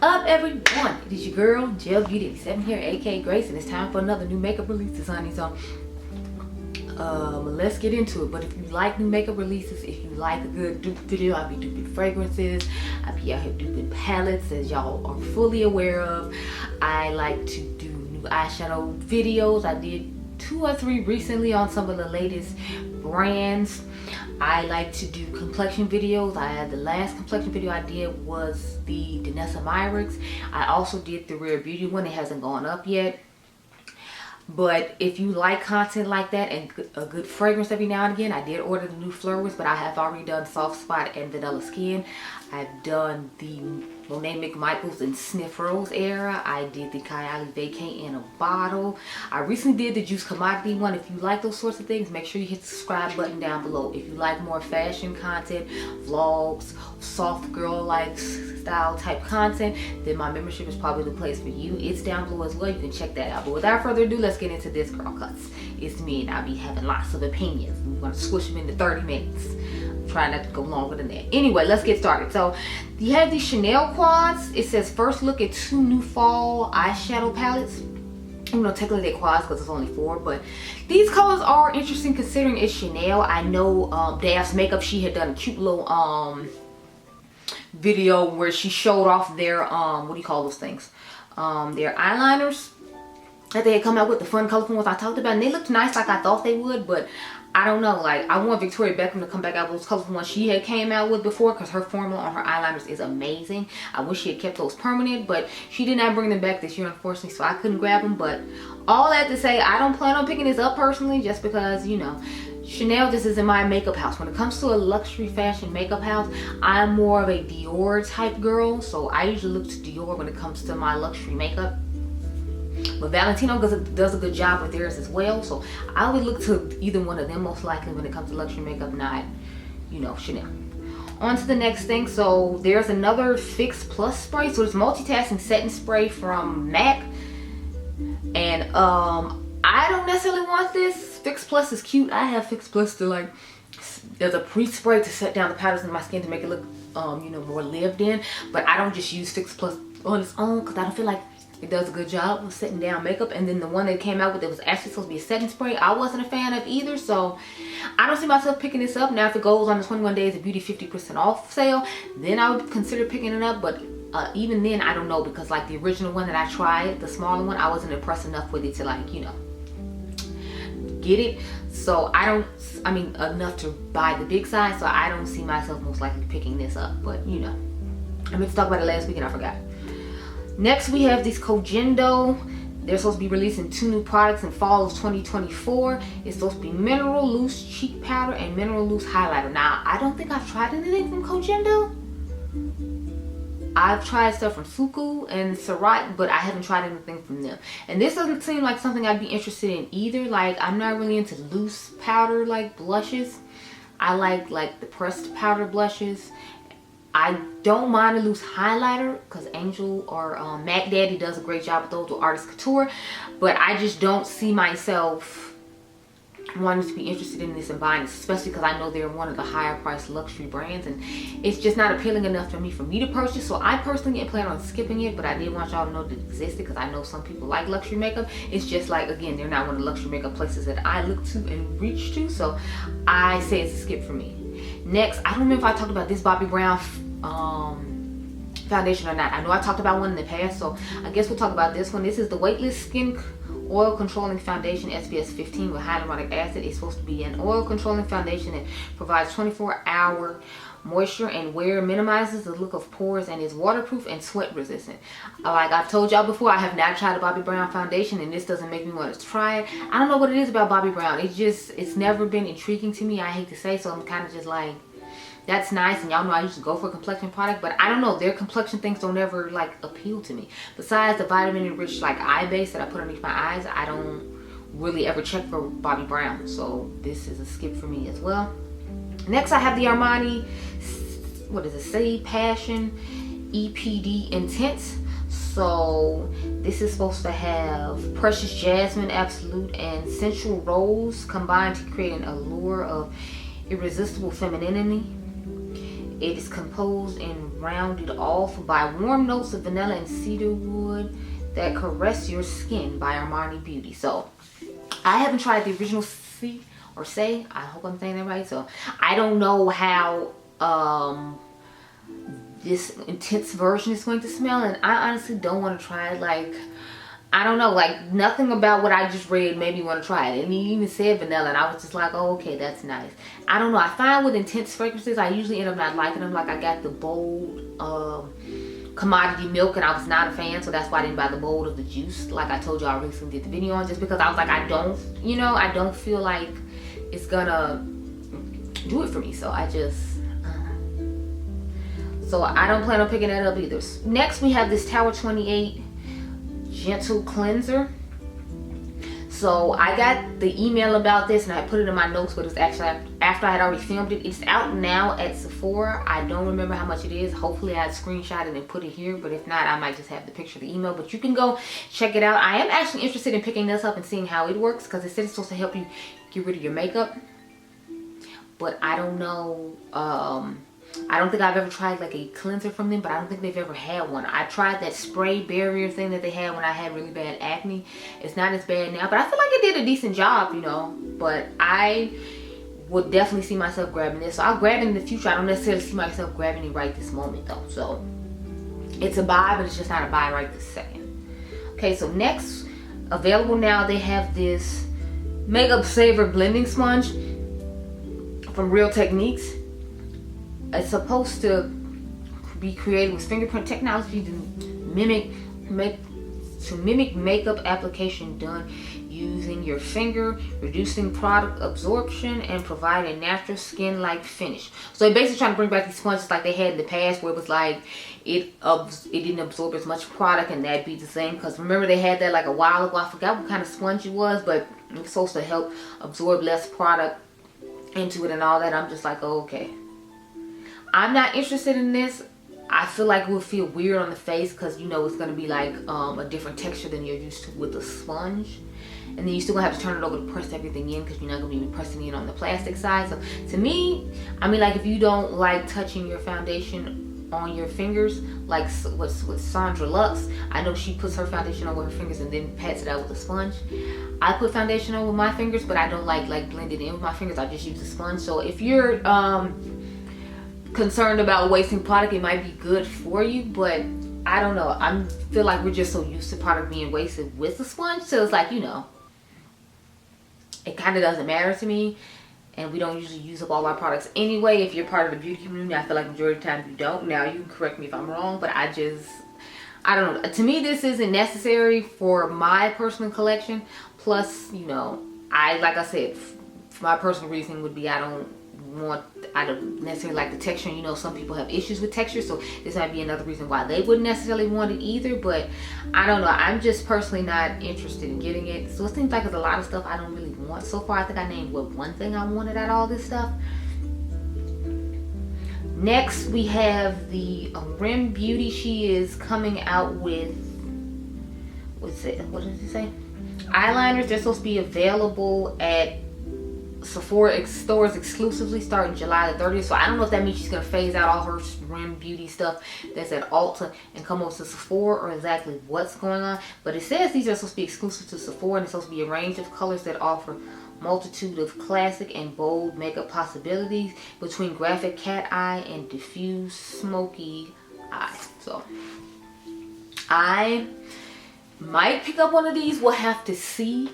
up, everyone? It is your girl Gelbeauty-QM here, aka Grace, and it's time for another new makeup release, honey. So let's get into it. But if you like new makeup releases, if you like a good dupe video, I be duping fragrances, I be out here duping palettes, as y'all are fully aware of. I like to do new eyeshadow videos. I did 2 or 3 recently on some of the latest brands. I like to do complexion videos. The last complexion video I did was the Danessa Myricks. I also did the Rare Beauty one. It hasn't gone up yet. But if you like content like that and a good fragrance every now and again, I did order the new flowers, but I have already done Soft Spot and Vanilla Skin. I've done the Monet McMichaels and Snif Rose era. I did the Kylie Vacay in a bottle. I recently did the Juice Commodity one. If you like those sorts of things, make sure you hit the subscribe button down below. If you like more fashion content, vlogs, soft girl-like style type content, then my membership is probably the place for you. It's down below as well. You can check that out. But without further ado, let's get into this, girl, because it's me and I'll be having lots of opinions. I'm going to squish them into 30 minutes. Try not to go longer than that. Anyway, let's get started. So you have these Chanel quads. It says first look at 2 new fall eyeshadow palettes. You know, technically they're quads because it's only 4, but these colors are interesting considering it's Chanel. I know Dionluvsmakeup, she had done a cute little video where she showed off their what do you call those things, their eyeliners that they had come out with, the fun colorful ones I talked about, and they looked nice like I thought they would. But I don't know, like, I want Victoria Beckham to come back out with those colorful ones she had came out with before, because her formula on her eyeliners is amazing. I wish she had kept those permanent, but she did not bring them back this year, unfortunately, so I couldn't grab them. But all that to say, I don't plan on picking this up personally, just because, you know, Chanel, this isn't my makeup house. When it comes to a luxury fashion makeup house, I'm more of a Dior type girl, so I usually look to Dior when it comes to my luxury makeup. But Valentino does a good job with theirs as well, so I would look to either one of them most likely when it comes to luxury makeup, not, you know, Chanel. On to the next thing. So there's another Fix Plus spray. So it's multitasking setting spray from MAC, and I don't necessarily want this. Fix Plus is cute. I have Fix Plus to, like, there's a pre-spray to set down the powders in my skin to make it look you know, more lived in, but I don't just use Fix Plus on its own because I don't feel like it does a good job of setting down makeup. And then the one that came out with, it was actually supposed to be a setting spray, I wasn't a fan of either, so I don't see myself picking this up. Now if it goes on the 21 days of beauty 50% off sale, then I would consider picking it up. But even then, I don't know, because like the original one that I tried, the smaller one, I wasn't impressed enough with it to, like, you know, get it. So I mean enough to buy the big size, so I don't see myself most likely picking this up. But you know, I meant to talk about it last week and I forgot. Next we have these Cogendo. They're supposed to be releasing 2 new products in fall of 2024. It's supposed to be Mineral Loose Cheek Powder and Mineral Loose Highlighter. Now, I don't think I've tried anything from Cogendo. I've tried stuff from Suku and Sarat, but I haven't tried anything from them. And this doesn't seem like something I'd be interested in either. Like, I'm not really into loose powder like blushes. I like the pressed powder blushes. I don't mind a loose highlighter because Angel or Mac Daddy does a great job with those with Artist Couture, but I just don't see myself wanting to be interested in this and buying this, especially because I know they're one of the higher priced luxury brands, and it's just not appealing enough for me to purchase. So I personally plan on skipping it, but I did want y'all to know that it existed because I know some people like luxury makeup. It's just like, again, they're not one of the luxury makeup places that I look to and reach to, so I say it's a skip for me. Next, I don't remember if I talked about this Bobbi Brown foundation or not. I know I talked about one in the past, so I guess we'll talk about this one. This is the Weightless Skin Oil Controlling Foundation SPF 15 with hyaluronic acid. It's supposed to be an oil controlling foundation that provides 24-hour moisture and wear, minimizes the look of pores, and is waterproof and sweat resistant. Like I've told y'all before, I have not tried a Bobbi Brown foundation, and this doesn't make me want to try it. I don't know what it is about Bobbi Brown. It's never been intriguing to me, I hate to say, so I'm kind of just like, that's nice, and y'all know I used to go for a complexion product, but I don't know, their complexion things don't ever like appeal to me. Besides the vitamin enriched like eye base that I put underneath my eyes, I don't really ever check for Bobbi Brown, so this is a skip for me as well. Next I have the Armani, what is it, Say Passion EPD Intense. So this is supposed to have Precious Jasmine, Absolute, and Sensual Rose combined to create an allure of irresistible femininity. It is composed and rounded off by warm notes of vanilla and cedarwood that caress your skin by Armani Beauty. So I haven't tried the original Say, I hope I'm saying that right. So I don't know how this intense version is going to smell, and I honestly don't want to try it. Like, I don't know, like nothing about what I just read made me want to try it. And he even said vanilla, and I was just like, oh, okay, that's nice. I don't know, I find with intense fragrances I usually end up not liking them. Like I got the bold commodity milk, and I was not a fan, so that's why I didn't buy the bold of the juice like I told you I recently did the video on, just because I was like, I don't, you know, I don't feel like it's gonna do it for me. So I just so I don't plan on picking that up either. Next we have this Tower 28 Gentle Cleanser. So I got the email about this and I put it in my notes, but it's actually after I had already filmed it. It's out now at Sephora. I don't remember how much it is. Hopefully I'd screenshot it and put it here, but if not, I might just have the picture of the email. But you can go check it out. I am actually interested in picking this up and seeing how it works, because it said it's supposed to help you get rid of your makeup. But I don't know. I don't think I've ever tried like a cleanser from them, but I don't think they've ever had one. I tried that spray barrier thing that they had when I had really bad acne. It's not as bad now, but I feel like it did a decent job, you know. But I would definitely see myself grabbing this. So I'll grab it in the future. I don't necessarily see myself grabbing it right this moment though. So it's a buy, but it's just not a buy right this second. Okay, so next, available now, they have this Makeup Saver Blending Sponge from Real Techniques. It's supposed to be created with fingerprint technology to mimic makeup application done using your finger, reducing product absorption and provide a natural skin-like finish. So they're basically trying to bring back these sponges like they had in the past, where it was like it didn't absorb as much product, and that'd be the same. Because remember they had that like a while ago. I forgot what kind of sponge it was, but it's supposed to help absorb less product into it and all that. I'm just like, oh, okay. I'm not interested in this. I feel like it will feel weird on the face, because you know it's going to be like a different texture than you're used to with a sponge. And then you still gonna have to turn it over to press everything in, because you're not gonna be pressing it on the plastic side. So to me, I mean, like if you don't like touching your foundation on your fingers, like with Sandra Lux, I know she puts her foundation on with her fingers and then pats it out with a sponge. I put foundation on with my fingers, but I don't like blend it in with my fingers. I just use a sponge. So if you're concerned about wasting product, it might be good for you, but I don't know. I feel like we're just so used to product being wasted with the sponge, so it's like, you know, it kind of doesn't matter to me, and we don't usually use up all our products anyway. If you're part of the beauty community, I feel like majority of the time you don't. Now you can correct me if I'm wrong, but I don't know. To me, this isn't necessary for my personal collection. Plus, you know, like I said, my personal reasoning would be I don't necessarily like the texture, and you know some people have issues with texture, so this might be another reason why they wouldn't necessarily want it either. But I don't know, I'm just personally not interested in getting it. So it seems like there's a lot of stuff I don't really want so far. I think I named one thing I wanted out of all this stuff. Next we have the Rim Beauty. She is coming out with, what does it say, eyeliners. They're supposed to be available at Sephora stores exclusively starting July the 30th. So I don't know if that means she's gonna phase out all her Rim Beauty stuff that's at Ulta and come over to Sephora, or exactly what's going on. But it says these are supposed to be exclusive to Sephora, and it's supposed to be a range of colors that offer multitude of classic and bold makeup possibilities between graphic cat eye and diffuse smoky eye. So I might pick up one of these. We'll have to see,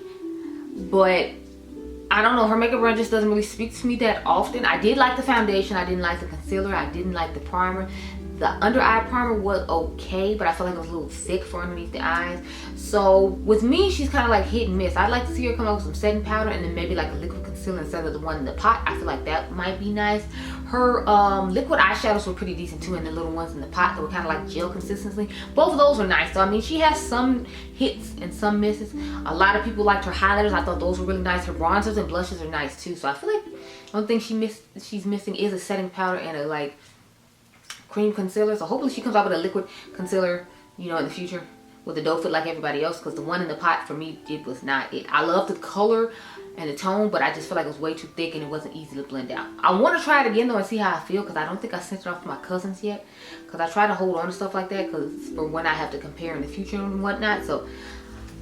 but I don't know, her makeup brand just doesn't really speak to me that often. I did like the foundation, I didn't like the concealer, I didn't like the primer. The under eye primer was okay, but I felt like it was a little thick for underneath the eyes. So with me, she's kind of like hit and miss. I'd like to see her come up with some setting powder and then maybe like a liquid concealer instead of the one in the pot. I feel like that might be nice. Her liquid eyeshadows were pretty decent too, and the little ones in the pot that were kind of like gel consistency. Both of those were nice. So I mean, she has some hits and some misses. A lot of people liked her highlighters. I thought those were really nice. Her bronzers and blushes are nice too. So I feel like one thing she's missing is a setting powder and a like cream concealer. So hopefully she comes out with a liquid concealer, you know, in the future. with the doe foot like everybody else, because the one in the pot for me, it was not it. I love the color and the tone, but I just feel like it was way too thick and it wasn't easy to blend out. I want to try it again though and see how I feel, because I don't think I sent it off to my cousins yet, because I try to hold on to stuff like that because for when I have to compare in the future and whatnot. So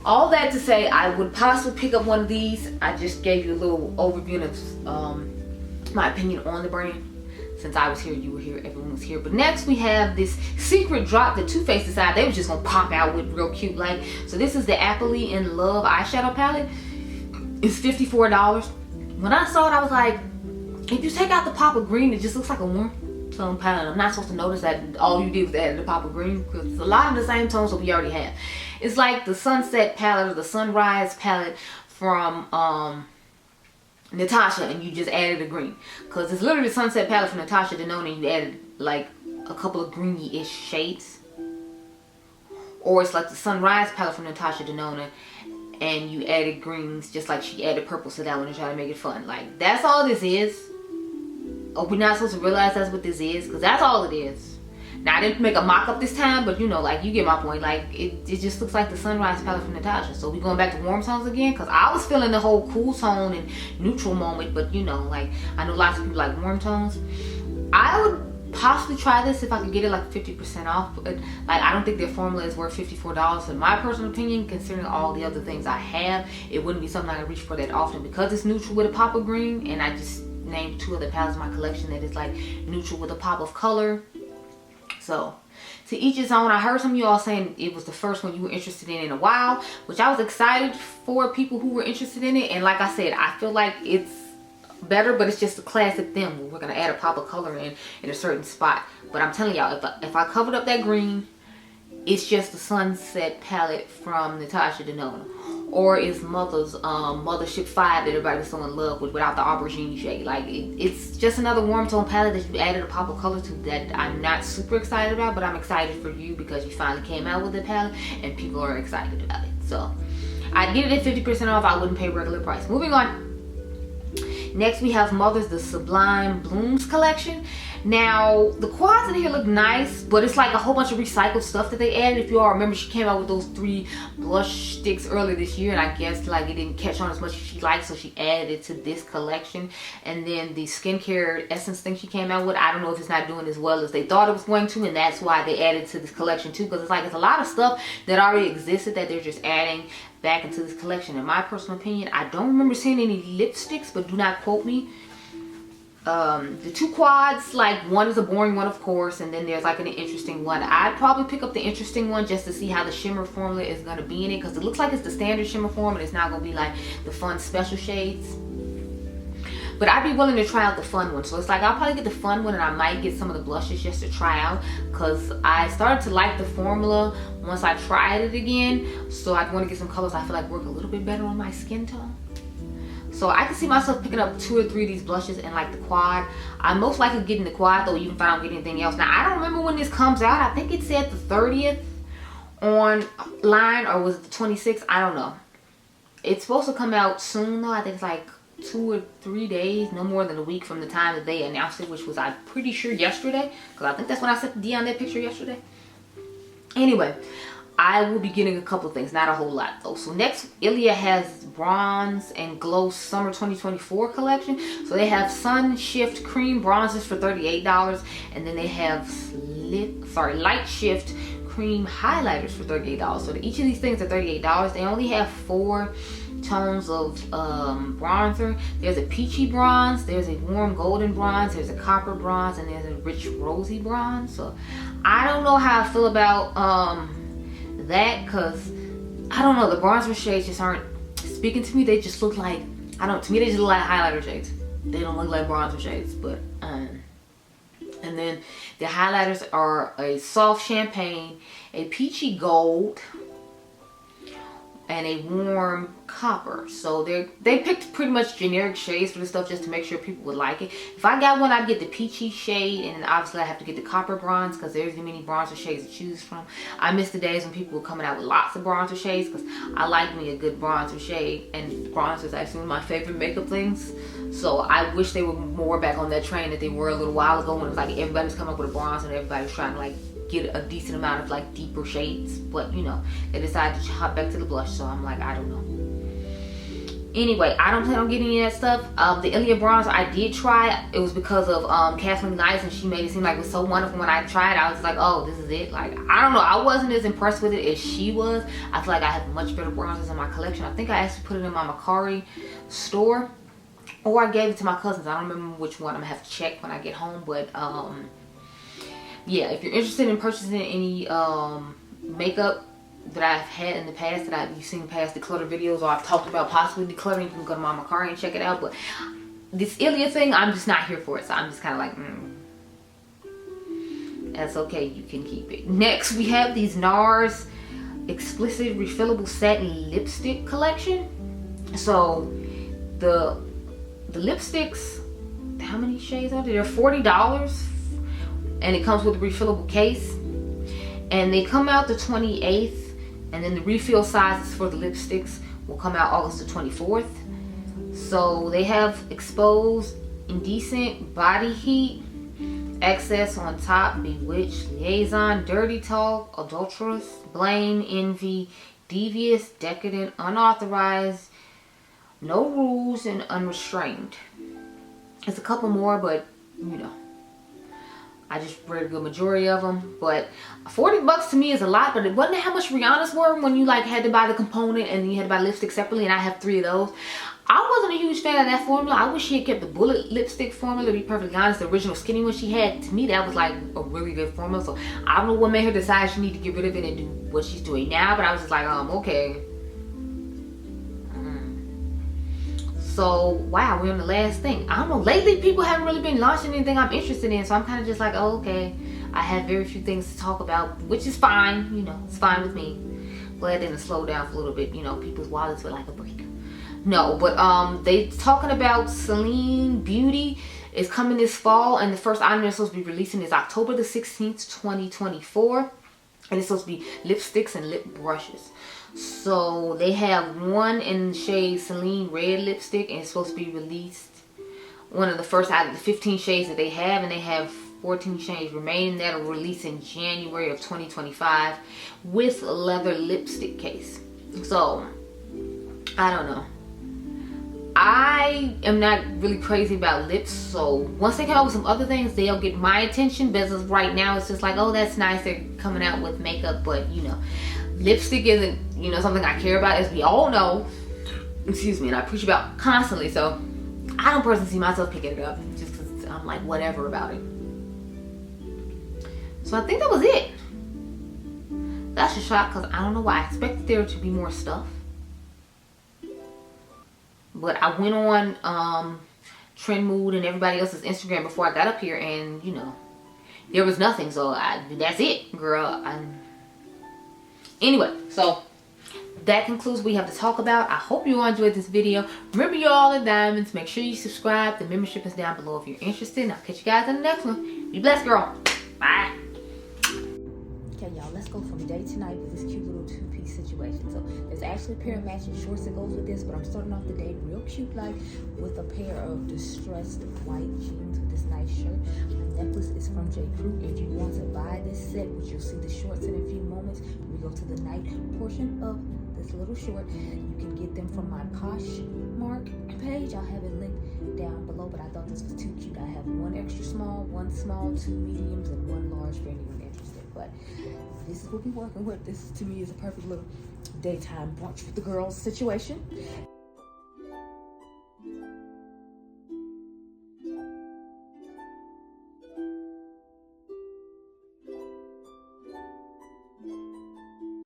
all that to say, I would possibly pick up one of these. I just gave you a little overview of my opinion on the brand. Since I was here, you were here, everyone was here. But next we have this secret drop that Too Faced decided they was just gonna pop out with real cute light. So this is the Aptly in Love eyeshadow palette. It's $54. When I saw it, I was like, if you take out the pop of green, it just looks like a warm tone palette. I'm not supposed to notice that all you did was add the pop of green, because it's a lot of the same tones that we already have. It's like the Sunset palette or the Sunrise palette from Natasha, and you just added a green, because it's literally the Sunset palette from Natasha Denona and you added like a couple of greeny-ish shades. Or it's like the Sunrise palette from Natasha Denona and you added greens, just like she added purples to that one to try to make it fun. Like, that's all this is. Are we not supposed to realize that's what this is? Because that's all it is. Now, I didn't make a mock-up this time, but you know, like, you get my point. Like, it just looks like the Sunrise palette from Natasha. So we going back to warm tones again? Because I was feeling the whole cool tone and neutral moment, but you know, like, I know lots of people like warm tones. I would possibly try this if I could get it like 50% off, but like, I don't think their formula is worth $54 in my personal opinion, considering all the other things I have. It wouldn't be something I could reach for that often, because it's neutral with a pop of green, and I just named 2 other palettes in my collection that is like neutral with a pop of color. So to each his own. I heard some of you all saying it was the first one you were interested in a while, which I was excited for people who were interested in it. And like I said, I feel like it's better, but it's just a classic thing where we're gonna add a pop of color in a certain spot. But I'm telling y'all, if I covered up that green, it's just the Sunset palette from Natasha Denona, or it's Mother's Mothership 5 that everybody was so in love with without the aubergine shade. Like, it's just another warm tone palette that you added a pop of color to that I'm not super excited about, but I'm excited for you because you finally came out with the palette and people are excited about it. So I get it at 50% off. I wouldn't pay regular price. Moving on. Next we have Mother's The Sublime Blooms collection. Now, the quads in here look nice, but it's like a whole bunch of recycled stuff that they added. If you all remember, she came out with those 3 blush sticks earlier this year, and I guess like it didn't catch on as much as she liked, so she added it to this collection. And then the skincare essence thing she came out with, I don't know if it's not doing as well as they thought it was going to, and that's why they added to this collection too, because it's like it's a lot of stuff that already existed that they're just adding back into this collection. In my personal opinion, I don't remember seeing any lipsticks, but do not quote me. The 2 quads, like, one is a boring one, of course, and then there's like an interesting one. I'd probably pick up the interesting one just to see how the shimmer formula is going to be in it, because it looks like it's the standard shimmer form and it's not going to be like the fun special shades. But I'd be willing to try out the fun one. So it's like I'll probably get the fun one, and I might get some of the blushes just to try out, because I started to like the formula once I tried it again. So I'd want to get some colors I feel like work a little bit better on my skin tone. So I can see myself picking up 2 or 3 of these blushes in like the quad. I'm most likely getting the quad though, even if I don't get anything else. Now, I don't remember when this comes out. I think it said the 30th online, or was it the 26th? I don't know. It's supposed to come out soon though. I think it's like 2 or 3 days, no more than a week from the time that they announced it, which was, I'm pretty sure, yesterday, because I think that's when I sent Dion that picture yesterday. Anyway, I will be getting a couple things, not a whole lot though. So next, Ilia has Bronze and Glow Summer 2024 collection. So they have Sun Shift Cream Bronzers for $38, and then they have Light Shift Cream Highlighters for $38. So each of these things are $38. They only have 4 tones of bronzer. There's a peachy bronze, there's a warm golden bronze, there's a copper bronze, and there's a rich rosy bronze. So I don't know how I feel about that, because I don't know, the bronzer shades just aren't speaking to me. They just look like, to me they just look like highlighter shades. They don't look like bronzer shades. But and then the highlighters are a soft champagne, a peachy gold, and a warm copper. So they picked pretty much generic shades for this stuff just to make sure people would like it. If I got one, I'd get the peachy shade, and obviously I have to get the copper bronze because there's many bronzer shades to choose from. I miss the days when people were coming out with lots of bronzer shades, because I like me a good bronzer shade, and bronzer is actually one of my favorite makeup things. So I wish they were more back on that train that they were a little while ago, when it was like everybody's coming up with a bronze and everybody's trying to like get a decent amount of like deeper shades, but you know, they decided to hop back to the blush, so I'm like, I don't know. Anyway, I don't plan on getting any of that stuff. The Ilia bronzer I did try. It was because of Kathleen Nice, and she made it seem like it was so wonderful. When I tried, I was like, oh, this is it. Like, I don't know. I wasn't as impressed with it as she was. I feel like I have much better bronzers in my collection. I think I actually put it in my Macari store, or I gave it to my cousins. I don't remember which one. I'm gonna have to check when I get home. But yeah, if you're interested in purchasing any makeup that I've had in the past, that you've seen past declutter videos, or I've talked about possibly decluttering, you can go to my Macari and check it out. But this Ilia thing, I'm just not here for it, so I'm just kind of like, that's okay, you can keep it. Next, we have these Nars Explicit Refillable Satin Lipstick Collection. So the lipsticks, how many shades are there? They're $40, and it comes with a refillable case, and they come out the 28th. And then the refill sizes for the lipsticks will come out August the 24th. So they have Exposed, Indecent, Body Heat, Excess on top, Bewitched, Liaison, Dirty Talk, Adulterous, Blame, Envy, Devious, Decadent, Unauthorized, No Rules, and Unrestrained. There's a couple more, but you know, I just read a good majority of them. But $40 to me is a lot, but it wasn't how much Rihanna's were when you like had to buy the component and you had to buy lipstick separately, and I have 3 of those. I wasn't a huge fan of that formula. I wish she had kept the bullet lipstick formula, to be perfectly honest. The original skinny one she had, to me that was like a really good formula. So I don't know what made her decide she needed to get rid of it and do what she's doing now, but I was just like, okay. So wow, we're on the last thing. I don't know, lately people haven't really been launching anything I'm interested in, so I'm kind of just like, oh, okay. I have very few things to talk about, which is fine, you know, it's fine with me. Glad they didn't slow down for a little bit, you know, people's wallets would like a break. No, but they talking about Celine Beauty is coming this fall, and the first item they're supposed to be releasing is October the 16th, 2024. And it's supposed to be lipsticks and lip brushes. So they have one in the shade Celine Red lipstick, and it's supposed to be released, one of the first out of the 15 shades that they have, and they have 14 shades remaining that'll release in January of 2025 with a leather lipstick case. So I don't know. I am not really crazy about lips, so once they come out with some other things, they'll get my attention. But as of right now, it's just like, oh, that's nice, they're coming out with makeup, but you know, lipstick isn't, you know, something I care about, as we all know. Excuse me, and I preach about constantly, so I don't personally see myself picking it up just because I'm like whatever about it. So I think that was it. That's a shock, because I don't know why. I expected there to be more stuff. But I went on Trend Mood and everybody else's Instagram before I got up here, and you know, there was nothing. So that's it, girl. Anyway, so that concludes what we have to talk about. I hope you all enjoyed this video. Remember, you're all in diamonds. Make sure you subscribe. The membership is down below if you're interested. And I'll catch you guys in the next one. Be blessed, girl. Bye. Okay, y'all, let's go from day to night with this cute little two-piece situation. So there's actually a pair of matching shorts that goes with this, but I'm starting off the day real cute like with a pair of distressed white jeans with this nice shirt. My necklace is from J. Crew. If you want to buy this set, which you'll see the shorts in a few moments, we go to the night portion of this little short. You can get them from my Poshmark page. I'll have it linked down below, but I thought this was too cute. I have one extra small, one small, 2 mediums, and 1 large for anyone interested. But this is what we're working with. This to me is a perfect little daytime brunch with the girls situation.